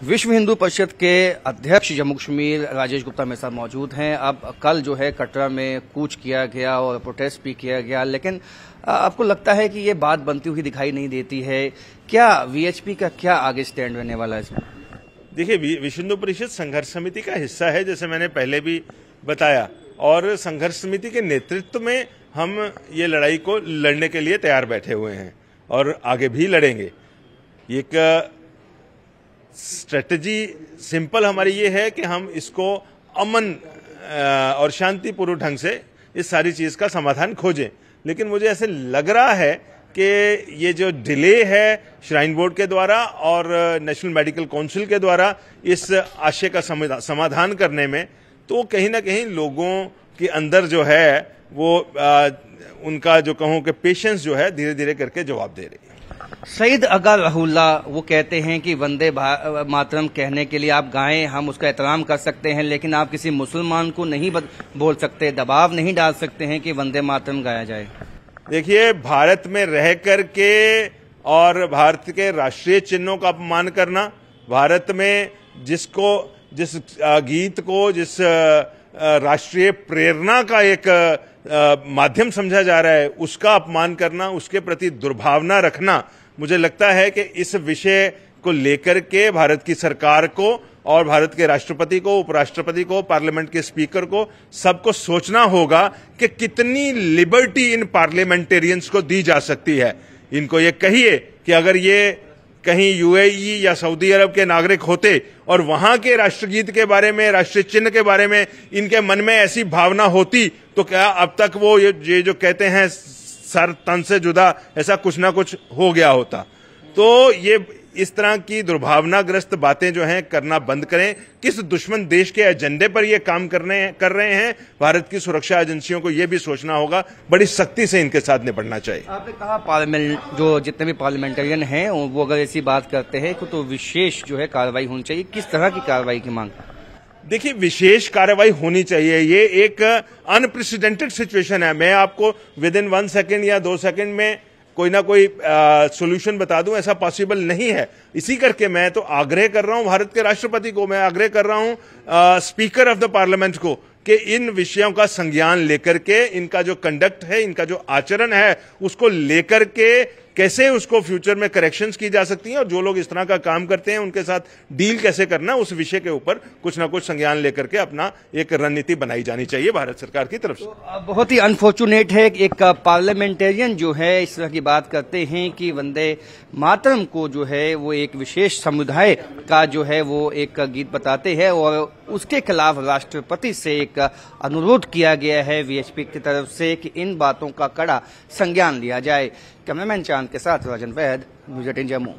विश्व हिंदू परिषद के अध्यक्ष जम्मू कश्मीर राजेश गुप्ता मेरे साथ मौजूद हैं। अब कल जो है कटरा में कूच किया गया और प्रोटेस्ट भी किया गया, लेकिन आपको लगता है कि ये बात बनती हुई दिखाई नहीं देती है। क्या वीएचपी का क्या आगे स्टैंड रहने वाला है इसमें? देखिए, विश्व हिंदू परिषद संघर्ष समिति का हिस्सा है, जैसे मैंने पहले भी बताया, और संघर्ष समिति के नेतृत्व में हम ये लड़ाई को लड़ने के लिए तैयार बैठे हुए हैं और आगे भी लड़ेंगे। एक स्ट्रेटजी सिंपल हमारी ये है कि हम इसको अमन और शांतिपूर्ण ढंग से इस सारी चीज का समाधान खोजें। लेकिन मुझे ऐसे लग रहा है कि ये जो डिले है श्राइन बोर्ड के द्वारा और नेशनल मेडिकल काउंसिल के द्वारा इस आशय का समाधान करने में, तो कहीं ना कहीं लोगों के अंदर जो है वो उनका जो कहूं कि पेशेंस जो है धीरे धीरे करके जवाब दे रही है। सईद अगा रहूल्ला वो कहते हैं कि वंदे मातरम कहने के लिए आप गाएं, हम उसका एहतराम कर सकते हैं, लेकिन आप किसी मुसलमान को नहीं बोल सकते, दबाव नहीं डाल सकते हैं कि वंदे मातरम गाया जाए। देखिए, भारत में रह करके और भारत के राष्ट्रीय चिन्हों का अपमान करना, भारत में जिस गीत को जिस राष्ट्रीय प्रेरणा का एक माध्यम समझा जा रहा है, उसका अपमान करना, उसके प्रति दुर्भावना रखना, मुझे लगता है कि इस विषय को लेकर के भारत की सरकार को और भारत के राष्ट्रपति को, उपराष्ट्रपति को, पार्लियामेंट के स्पीकर को, सबको सोचना होगा कि कितनी लिबर्टी इन पार्लियामेंटेरियंस को दी जा सकती है। इनको ये कहिए कि अगर ये कहीं यूएई या सऊदी अरब के नागरिक होते और वहां के राष्ट्रगीत के बारे में, राष्ट्रीय चिन्ह के बारे में इनके मन में ऐसी भावना होती, तो क्या अब तक वो ये जो कहते हैं सर तन से जुदा, ऐसा कुछ ना कुछ हो गया होता। तो ये इस तरह की दुर्भावनाग्रस्त बातें जो हैं करना बंद करें। किस दुश्मन देश के एजेंडे पर ये काम कर रहे हैं, भारत की सुरक्षा एजेंसियों को ये भी सोचना होगा, बड़ी सख्ती से इनके साथ निपटना चाहिए। आपने कहा पार्लियामेंट जो जितने भी पार्लियामेंटरियन हैं वो अगर ऐसी बात करते हैं तो विशेष जो है कार्रवाई होनी चाहिए। किस तरह की कार्रवाई की मांग? देखिए, विशेष कार्रवाई होनी चाहिए। ये एक अनप्रेसिडेंटेड सिचुएशन है। मैं आपको विद इन 1 सेकेंड या 2 सेकेंड में कोई ना कोई सॉल्यूशन बता दूं, ऐसा पॉसिबल नहीं है। इसी करके मैं तो आग्रह कर रहा हूं भारत के राष्ट्रपति को, मैं आग्रह कर रहा हूं स्पीकर ऑफ द पार्लियामेंट को कि इन विषयों का संज्ञान लेकर के इनका जो कंडक्ट है, इनका जो आचरण है, उसको लेकर के कैसे उसको फ्यूचर में करेक्शंस की जा सकती हैं और जो लोग इस तरह का काम करते हैं उनके साथ डील कैसे करना, उस विषय के ऊपर कुछ ना कुछ संज्ञान लेकर के अपना एक रणनीति बनाई जानी चाहिए भारत सरकार की तरफ से। तो बहुत ही अनफॉर्चुनेट है कि एक पार्लियामेंटेरियन जो है इस तरह की बात करते हैं कि वंदे मातरम को जो है वो एक विशेष समुदाय का जो है वो एक गीत बताते हैं और उसके खिलाफ राष्ट्रपति से एक अनुरोध किया गया है वीएचपी की तरफ से कि इन बातों का कड़ा संज्ञान लिया जाए। कैमरामैन चांद के साथ राजन वैद, न्यूज़ 18 जम्मू।